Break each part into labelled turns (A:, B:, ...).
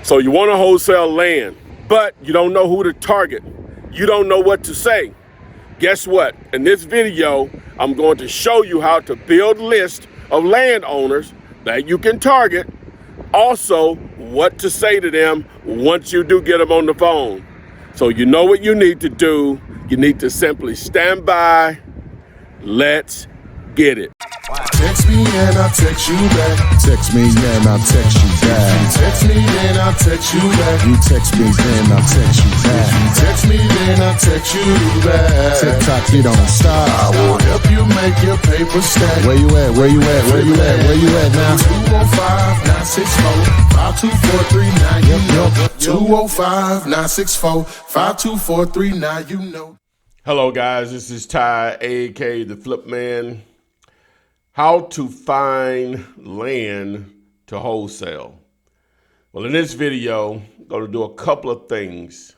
A: So you want to wholesale land, but you don't know who to target. You don't know what to say. Guess what? In this video, I'm going to show you how to build a list of landowners that you can target. Also, what to say to them once you do get them on the phone. So you know what you need to do. You need to simply stand by. Let's get it.
B: Text me and I'll text you back.
C: Text me and I'll text you back.
B: Text me and I'll text you back.
C: You text me then I'll text you back.
B: Text me then I'll text you back.
C: TikTok, you don't stop.
B: I will help you make your paper stack.
C: Where you at? Where you at? Where you at? Where you at now?
B: 205-964-5243. 205-964-5243. You know.
A: Hello guys, this is Ty, aka the Flip Man. How to find land to wholesale. Well, in this video, I'm going to do a couple of things,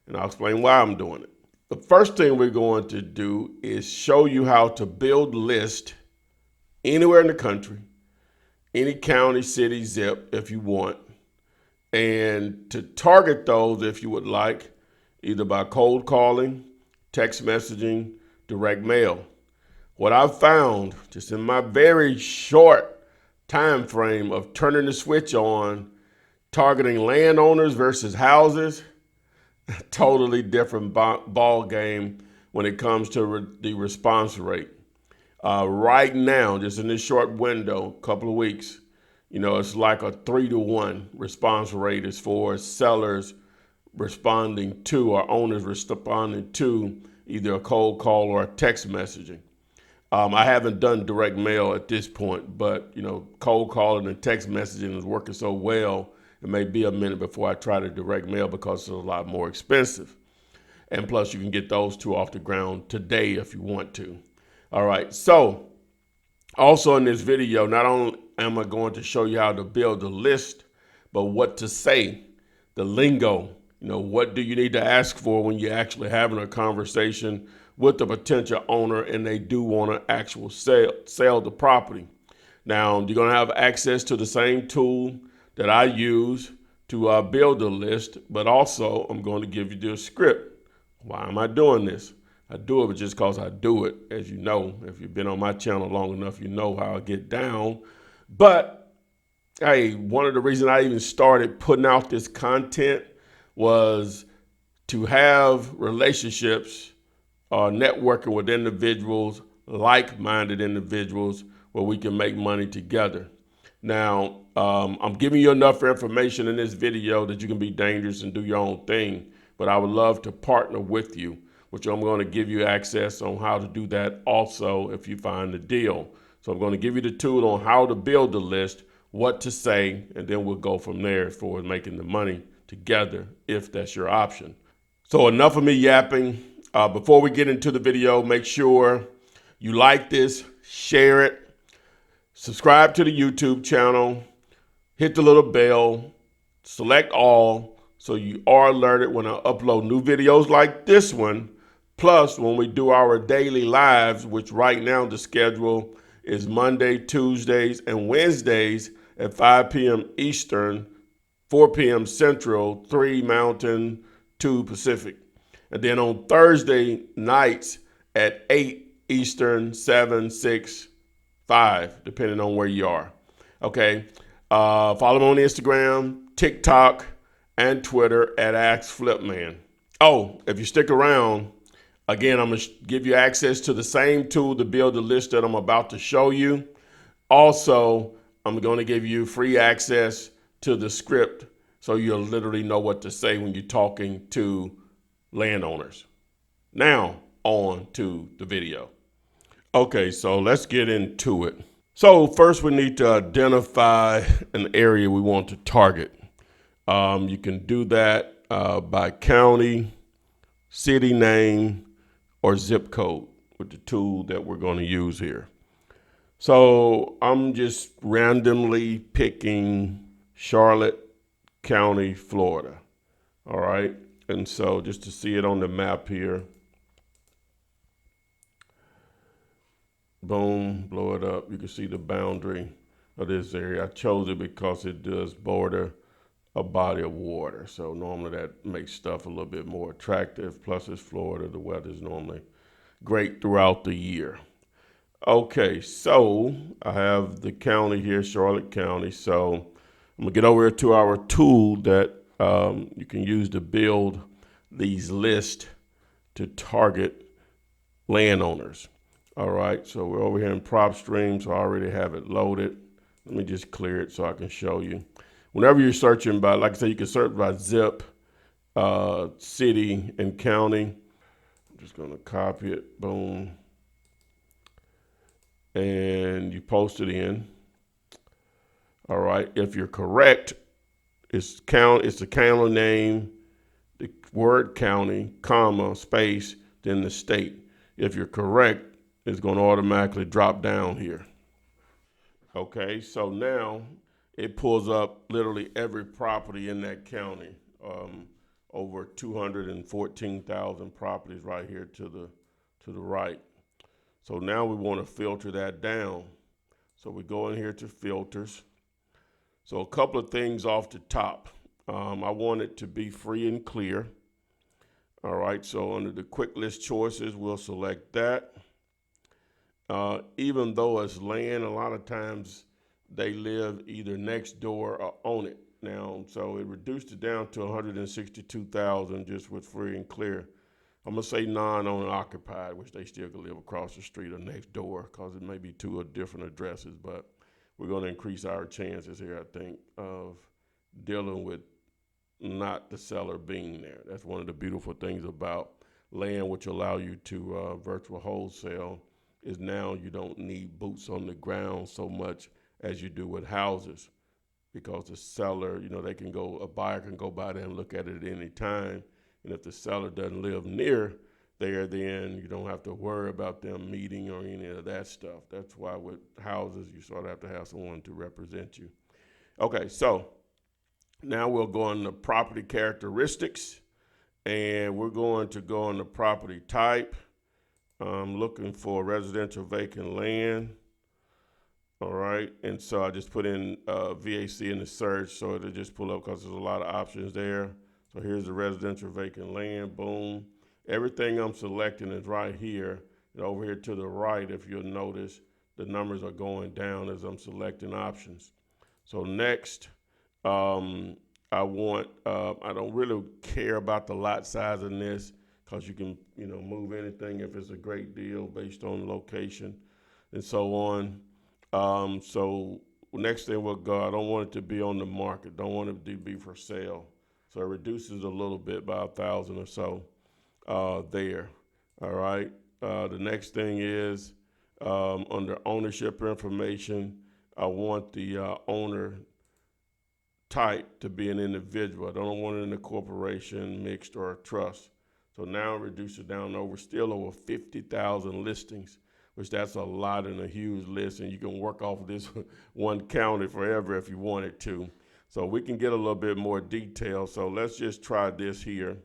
A: and I'll explain why I'm doing it. The first thing we're going to do is show you how to build a list anywhere in the country, any county, city, zip, if you want, and to target those if you would like, either by cold calling, text messaging, direct mail. What I've found, just in my very short time frame of turning the switch on, targeting landowners versus houses, totally different ball game when it comes to the response rate. Right now, just in this short window, couple of weeks, it's like a 3-to-1 response rate as far as sellers responding to or owners responding to either a cold call or a text messaging. I haven't done direct mail at this point, but cold calling and text messaging is working so well, it may be a minute before I try to direct mail because it's a lot more expensive. And plus you can get those two off the ground today if you want to. All right, so also in this video, not only am I going to show you how to build a list, but what to say, the lingo, what do you need to ask for when you're actually having a conversation with the potential owner and they do want to actually sell the property. Now, you're going to have access to the same tool that I use to build a list, but also I'm going to give you the script. Why am I doing this? I do it just because I do it. As you know, if you've been on my channel long enough, you know how I get down. But hey, one of the reasons I even started putting out this content was to have relationships, networking with individuals, like-minded individuals, where we can make money together. Now, I'm giving you enough information in this video that you can be dangerous and do your own thing, but I would love to partner with you, which I'm going to give you access on how to do that also if you find the deal. So I'm going to give you the tool on how to build the list, what to say, and then we'll go from there as far as making the money together if that's your option. So enough of me yapping. Before we get into the video, make sure you like this, share it, subscribe to the YouTube channel, hit the little bell, select all so you are alerted when I upload new videos like this one. Plus, when we do our daily lives, which right now the schedule is Monday, Tuesdays, and Wednesdays at 5 p.m. Eastern, 4 p.m. Central, 3 Mountain, 2 Pacific. And then on Thursday nights at 8 Eastern, 7, 6, 5, depending on where you are. Okay. Follow me on Instagram, TikTok, and Twitter at AskFlipMan. Oh, if you stick around, again, I'm going to give you access to the same tool to build the list that I'm about to show you. Also, I'm going to give you free access to the script so you'll literally know what to say when you're talking to landowners. Now on to the video. Okay, so let's get into it. So first we need to identify an area we want to target. You can do that by county, city name, or zip code with the tool that we're going to use here. So I'm just randomly picking Charlotte County, Florida. All right. And so just to see it on the map here, boom, blow it up. You can see the boundary of this area. I chose it because it does border a body of water. So normally that makes stuff a little bit more attractive. Plus it's Florida, the weather's normally great throughout the year. Okay, so I have the county here, Charlotte County. So I'm gonna get over here to our tool that you can use to build these lists to target landowners. All right, so we're over here in prop stream, so I already have it loaded. Let me just clear it so I can show you. Whenever you're searching by, like I said, you can search by zip, city, and county. I'm just gonna copy it, boom. And you post it in. All right, if you're correct, it's the county name, the word county, comma, space, then the state. If you're correct, it's going to automatically drop down here. Okay, so now it pulls up literally every property in that county. Over 214,000 properties right here to the right. So now we want to filter that down. So we go in here to filters. So a couple of things off the top. I want it to be free and clear. All right, so under the quick list choices, we'll select that. Even though it's land, a lot of times they live either next door or own it now. So it reduced it down to 162,000 just with free and clear. I'm gonna say non-owner occupied, which they still can live across the street or next door because it may be two different addresses, but we're gonna increase our chances here, I think, of dealing with not the seller being there. That's one of the beautiful things about land, which allow you to virtual wholesale, is now you don't need boots on the ground so much as you do with houses, because the seller, a buyer can go by there and look at it at any time. And if the seller doesn't live near there, then you don't have to worry about them meeting or any of that stuff. That's why with houses, you sort of have to have someone to represent you. Okay, so now we'll go on the property characteristics, and we're going to go on the property type. I'm looking for residential vacant land. All right, and so I just put in VAC in the search, so it'll just pull up because there's a lot of options there. So here's the residential vacant land, boom. Everything I'm selecting is right here. And over here to the right, if you'll notice, the numbers are going down as I'm selecting options. So next, I don't really care about the lot size in this because you can, move anything if it's a great deal based on location and so on. So next thing we'll go, I don't want it to be on the market. Don't want it to be for sale. So it reduces a little bit by 1,000 or so there. All right. The next thing is under ownership information, I want the owner type to be an individual. I don't want it in a corporation, mixed, or a trust. So now reduce it down still over 50,000 listings, which that's a lot and a huge list, and you can work off of this one county forever if you wanted to. So we can get a little bit more detail. So let's just try this here.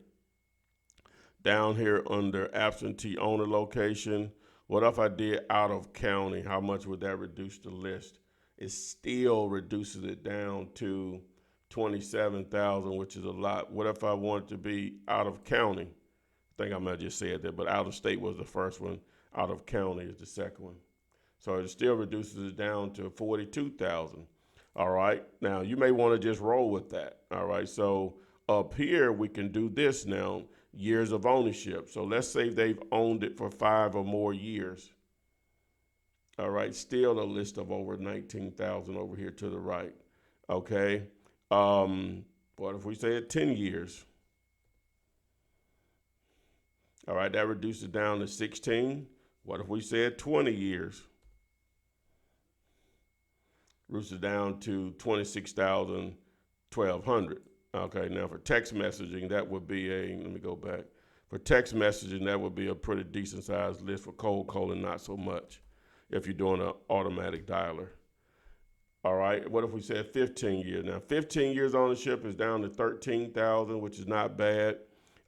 A: Down here under absentee owner location, what if I did out of county? How much would that reduce the list? It still reduces it down to 27,000, which is a lot. What if I wanted to be out of county? I think I might have just said that, but out of state was the first one. Out of county is the second one. So it still reduces it down to 42,000. All right. Now you may want to just roll with that. All right. So up here we can do this now, years of ownership. So let's say they've owned it for 5 or more years. All right. Still a list of over 19,000 over here to the right. Okay. What if we say at 10 years? All right, that reduces it down to 16. What if we said 20 years? Reduces it down to 26,000, 1,200. Okay, now for text messaging, that would be let me go back. For text messaging, that would be a pretty decent sized list. For cold calling, not so much if you're doing an automatic dialer. All right, what if we said 15 years? Now, 15 years ownership is down to 13,000, which is not bad.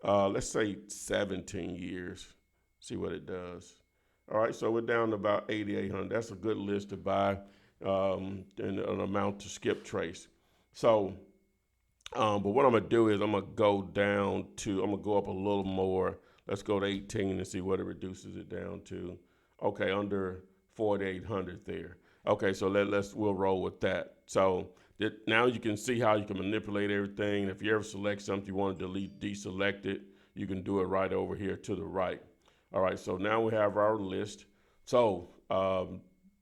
A: Let's say 17 years, see what it does. All right, so we're down to about 8,800. That's a good list to buy and an amount to skip trace. So But what I'm gonna do is I'm gonna go I'm gonna go up a little more. Let's go to 18 and see what it reduces it down to. Okay, under 4,800 there. Okay, so we'll roll with that. So now you can see how you can manipulate everything. If you ever select something you want to delete, deselect it, you can do it right over here to the right. All right, so now we have our list. So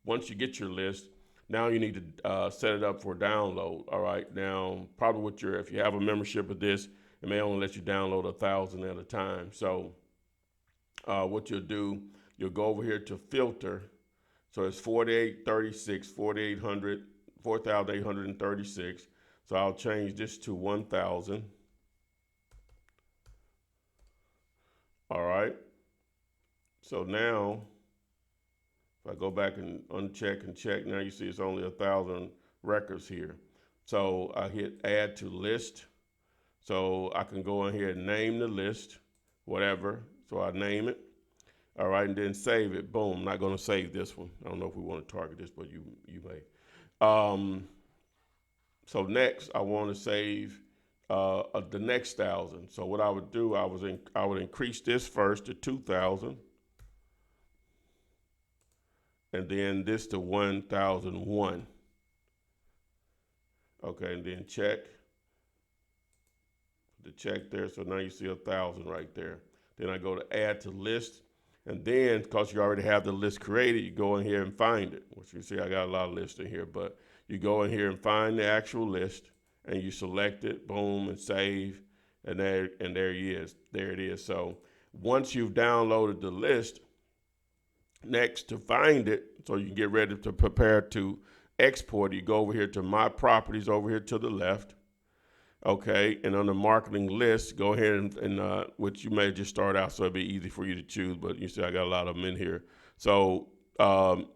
A: once you get your list, now you need to set it up for download. All right. Now, probably if you have a membership of this, it may only let you download 1,000 at a time. So, what you'll do, you'll go over here to filter. So it's 4836, 4,800, 4,836. So I'll change this to 1,000. All right. So now, if I go back and uncheck and check, now you see it's only 1,000 records here. So I hit add to list. So I can go in here and name the list, whatever. So I name it. All right, and then save it. Boom. I'm not going to save this one. I don't know if we want to target this, but you may. So next, I want to save the next 1,000. So what I would do, I would increase this first to 2,000. And then this to 1,001. Okay, and then check. The check there, so now you see 1,000 right there. Then I go to add to list, and then because you already have the list created, you go in here and find it. Which you see I got a lot of lists in here, but you go in here and find the actual list, and you select it, boom, and save, and there it is. So once you've downloaded the list, next to find it, so you can get ready to prepare to export, you go over here to my properties over here to the left. Okay, and on the marketing list, go ahead and which you may just start out, so it'd be easy for you to choose, but you see I got a lot of them in here. So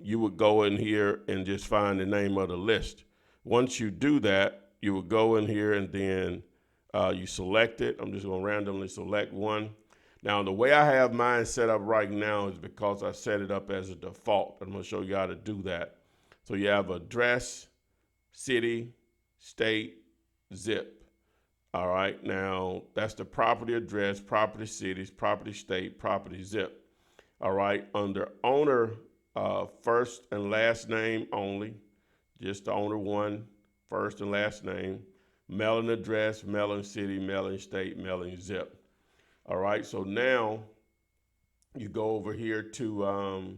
A: you would go in here and just find the name of the list. Once you do that, you would go in here and then you select it. I'm just gonna randomly select one. Now, the way I have mine set up right now is because I set it up as a default. I'm gonna show you how to do that. So you have address, city, state, zip. All right, now that's the property address, property cities, property state, property zip. All right, under owner, first and last name only, just the owner one, first and last name, mailing address, mailing city, mailing state, mailing zip. All right, so now you go over here to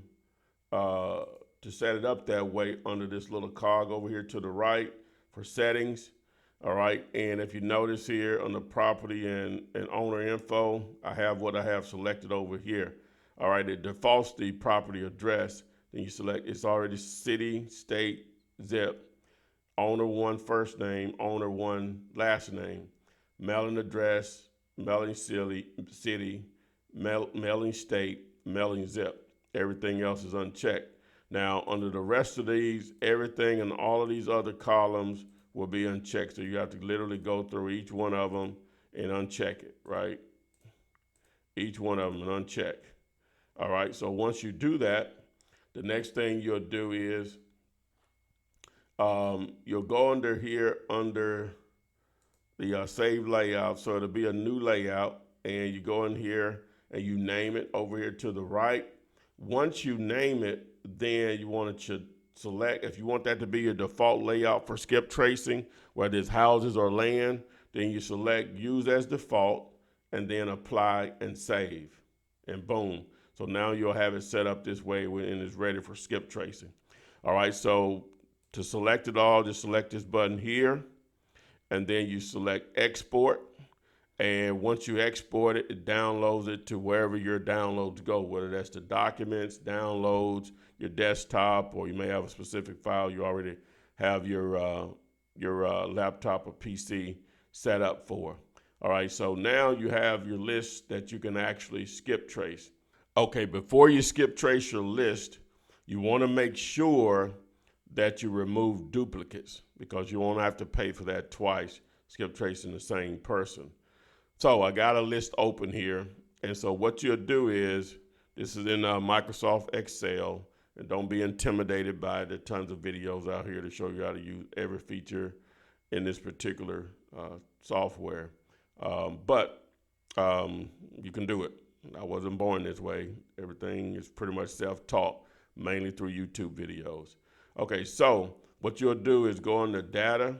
A: set it up that way under this little cog over here to the right for settings. All right, and if you notice here on the property and owner info, I have what I have selected over here. All right, it defaults the property address. Then you select, it's already city, state, zip, owner one first name, owner one last name, mailing address, mailing city, mailing state, mailing zip. Everything else is unchecked. Now, under the rest of these, everything in all of these other columns will be unchecked. So you have to literally go through each one of them and uncheck it, right? Each one of them and uncheck. All right, so once you do that, the next thing you'll do is you'll go under here under the save layout. So it'll be a new layout, and you go in here and you name it over here to the right. Once you name it, then you want to select, if you want that to be your default layout for skip tracing, whether it's houses or land, then you select use as default and then apply and save, and boom. So now you'll have it set up this way and it's ready for skip tracing. All right, so to select it all, just select this button here, and then you select export. And once you export it, it downloads it to wherever your downloads go, whether that's the documents, downloads, your desktop, or you may have a specific file you already have your laptop or PC set up for. All right, so now you have your list that you can actually skip trace. Okay, before you skip trace your list, you want to make sure that you remove duplicates, because you won't have to pay for that twice, skip tracing the same person. So I got a list open here, and so what you'll do is, this is in Microsoft Excel, and don't be intimidated by the tons of videos out here to show you how to use every feature in this particular software. But you can do it. I wasn't born this way. Everything is pretty much self-taught, mainly through YouTube videos. Okay, so what you'll do is go on the data,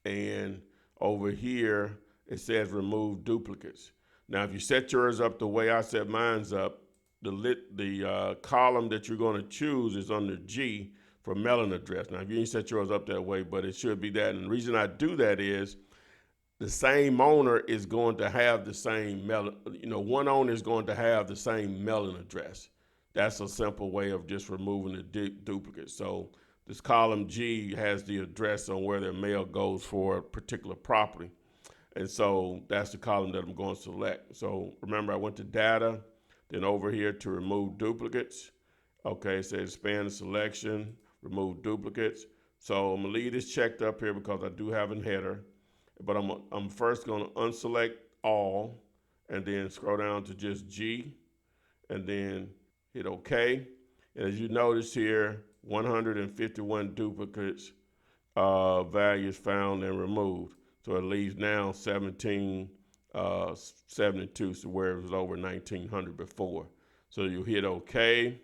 A: and over here it says remove duplicates. Now, if you set yours up the way I set mine's up, the column that you're going to choose is under G for mailing address. Now, if you didn't set yours up that way, but it should be that. And the reason I do that is the same owner is going to have the same one owner is going to have the same mailing address. That's a simple way of just removing the duplicate. So this column G has the address on where their mail goes for a particular property. And so that's the column that I'm going to select. So remember, I went to data, then over here to remove duplicates. Okay, it says expand the selection, remove duplicates. So I'm gonna leave this checked up here because I do have a header, but I'm first gonna unselect all and then scroll down to just G and then hit OK. And as you notice here, 151 duplicates values found and removed. So it leaves now 1772, so where it was over 1900 before. So you hit OK,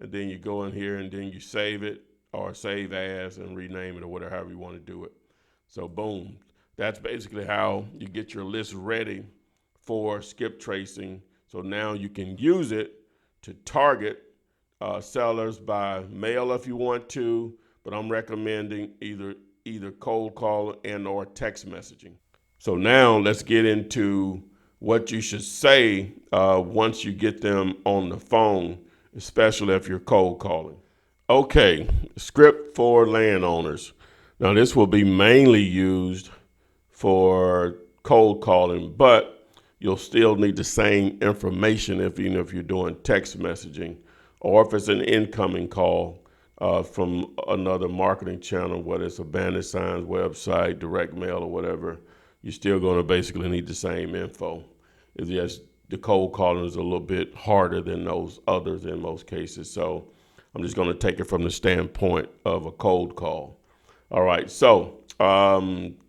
A: and then you go in here and then you save it or save as and rename it or whatever, however you want to do it. So boom, that's basically how you get your list ready for skip tracing. So now you can use it to target sellers by mail if you want to, but I'm recommending either cold call and or text messaging. So now let's get into what you should say once you get them on the phone, especially if you're cold calling. Okay, script for landowners. Now this will be mainly used for cold calling, but you'll still need the same information even if you're doing text messaging or if it's an incoming call from another marketing channel, whether it's a bandit signs, website, direct mail, or whatever. You're still going to basically need the same info. It's just the cold calling is a little bit harder than those others in most cases. So I'm just going to take it from the standpoint of a cold call. All right, so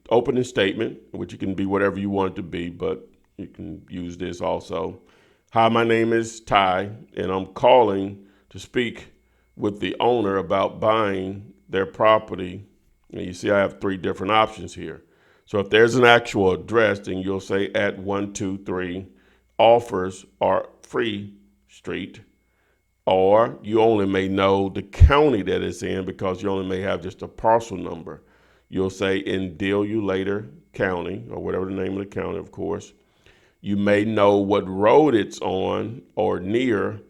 A: opening statement, which you can be whatever you want it to be, but you can use this also. Hi, my name is Ty, and I'm calling to speak with the owner about buying their property. And you see I have 3 different options here. So if there's an actual address, then you'll say at 123 Offers or Free Street, or you only may know the county that it's in because you only may have just a parcel number. You'll say in Later County, or whatever the name of the county, of course. You may know what road it's on or near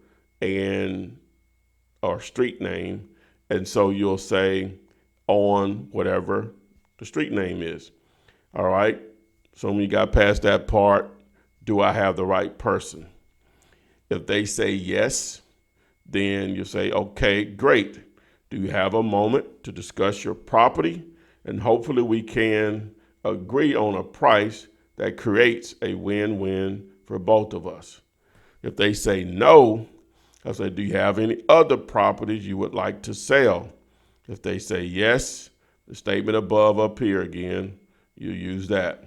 A: or street name. And so you'll say on whatever the street name is. All right. So when you got past that part, do I have the right person? If they say yes, then you say, okay, great. Do you have a moment to discuss your property? And hopefully we can agree on a price that creates a win-win for both of us. If they say no, I say, do you have any other properties you would like to sell? If they say yes, the statement above up here again, you use that.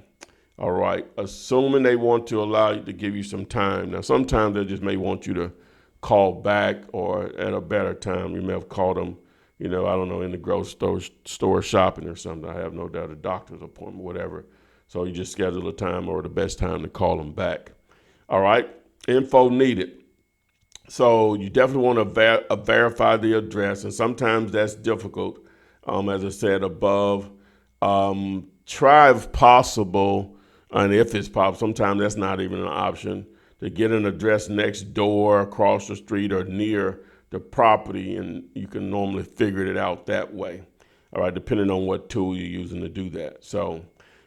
A: All right, assuming they want to allow you to give you some time. Now, sometimes they just may want you to call back or at a better time. You may have called them, I don't know, in the grocery store shopping or something. I have no doubt, a doctor's appointment, whatever. So you just schedule a time or the best time to call them back. All right, info needed. So you definitely want to verify the address, and sometimes that's difficult. As I said above, try if possible, and if it's possible, sometimes that's not even an option, to get an address next door, across the street, or near the property, and you can normally figure it out that way. All right, depending on what tool you're using to do that. So,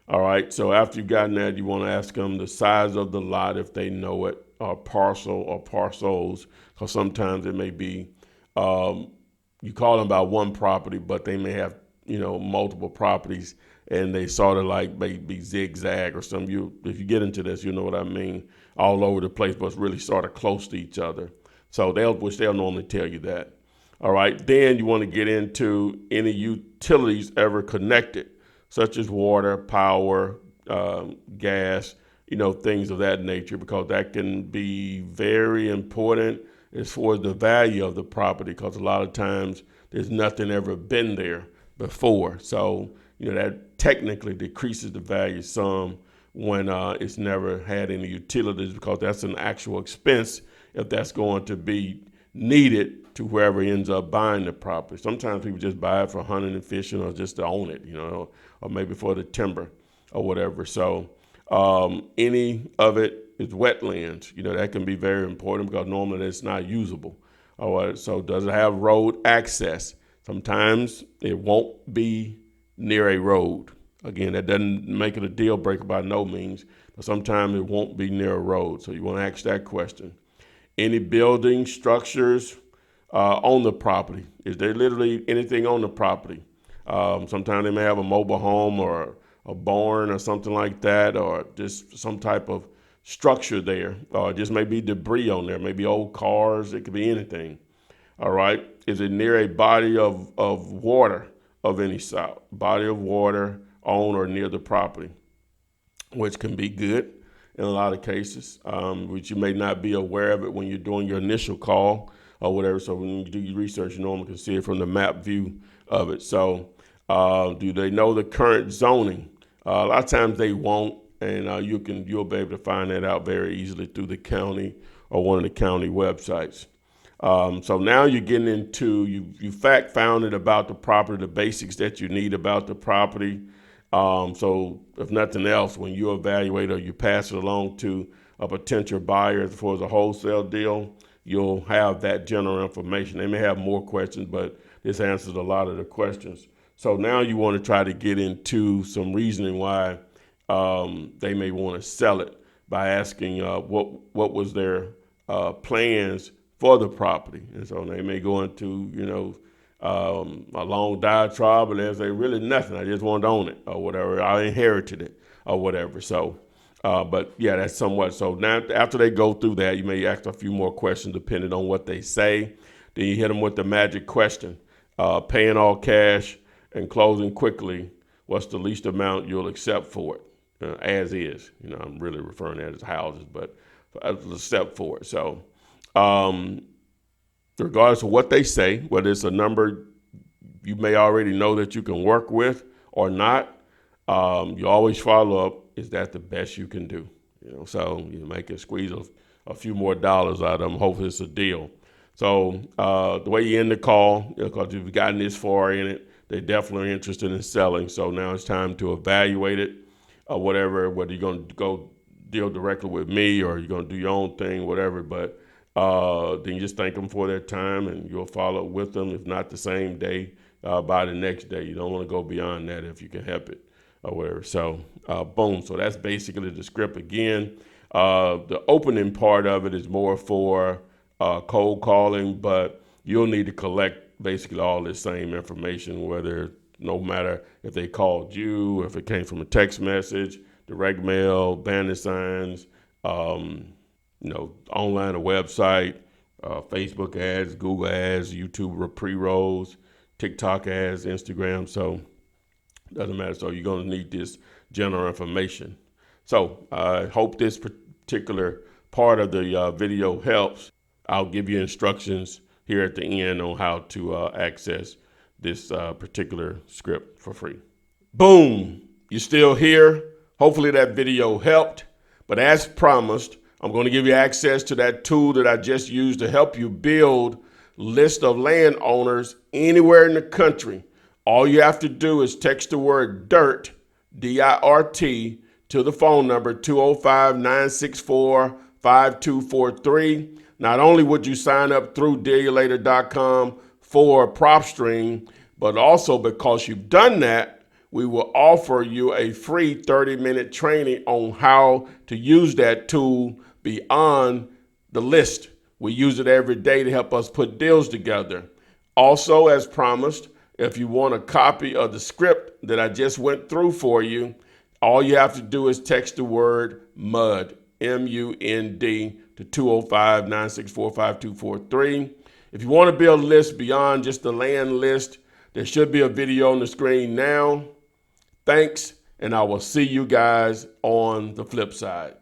A: all right, so after you've gotten that, you want to ask them the size of the lot if they know it, or parcel or parcels, because sometimes it may be, you call them about one property, but they may have, multiple properties, and they sort of like maybe zigzag or something. If you get into this, you know what I mean, all over the place, but it's really sort of close to each other. So they'll normally tell you that. All right, then you want to get into any utilities ever connected. such as water, power, gas, things of that nature, because that can be very important as far as the value of the property, because a lot of times there's nothing ever been there before. So, that technically decreases the value some when it's never had any utilities, because that's an actual expense if that's going to be needed to whoever ends up buying the property. Sometimes people just buy it for hunting and fishing, or just to own it, or maybe for the timber or whatever. So any of it is wetlands. That can be very important, because normally it's not usable. So does it have road access? Sometimes it won't be near a road. Again, that doesn't make it a deal breaker by no means, but sometimes it won't be near a road. So you want to ask that question. Any building structures on the property? Is there literally anything on the property? Sometimes they may have a mobile home or a barn or something like that, or just some type of structure there, or just maybe debris on there, maybe old cars. It could be anything. All right. Is it near a body of water of any sort? Body of water on or near the property, which can be good in a lot of cases, which you may not be aware of it when you're doing your initial call or whatever. So when you do your research, you normally can see it from the map view of it. So do they know the current zoning? A lot of times they won't, and you'll be able to find that out very easily through the county or one of the county websites. So now you're getting into, you fact found it about the property, the basics that you need about the property. So if nothing else, when you evaluate or you pass it along to a potential buyer as far as a wholesale deal, you'll have that general information. They may have more questions, but this answers a lot of the questions. So now you want to try to get into some reasoning why they may want to sell it, by asking what was their plans for the property. And so they may go into, a long diatribe, and they'll say, really nothing. I just want to own it or whatever. I inherited it or whatever. So, but yeah, that's somewhat. So now after they go through that, you may ask a few more questions depending on what they say. Then you hit them with the magic question, paying all cash and closing quickly. What's the least amount you'll accept for it? As is. I'm really referring to that as houses, but accept for it. So, regardless of what they say, whether it's a number you may already know that you can work with or not, you always follow up, is that the best you can do? So you make a squeeze of a few more dollars out of them. Hopefully it's a deal. So the way you end the call, because you've gotten this far in it, they're definitely interested in selling. So now it's time to evaluate it or whatever, whether you're going to go deal directly with me or you're going to do your own thing, whatever. But then you just thank them for their time, and you'll follow up with them, if not the same day, by the next day. You don't want to go beyond that if you can help it or whatever. So boom. So that's basically the script again. The opening part of it is more for cold calling, but you'll need to collect basically all this same information, no matter if they called you, if it came from a text message, direct mail, banner signs, online or website, Facebook ads, Google ads, YouTube pre-rolls, TikTok ads, Instagram. So doesn't matter. So you're going to need this general information. So I hope this particular part of the video helps. I'll give you instructions here at the end on how to access this particular script for free. Boom. You're still here. Hopefully that video helped. But as promised, I'm going to give you access to that tool that I just used to help you build list of landowners anywhere in the country. All you have to do is text the word DIRT, D-I-R-T, to the phone number 205-964-5243. Not only would you sign up through dealyourlater.com for PropStream, but also because you've done that, we will offer you a free 30-minute training on how to use that tool beyond the list. We use it every day to help us put deals together. Also, as promised, if you want a copy of the script that I just went through for you, all you have to do is text the word MUD, M-U-N-D, to 205-964-5243. If you want to build a list beyond just the land list, there should be a video on the screen now. Thanks, and I will see you guys on the flip side.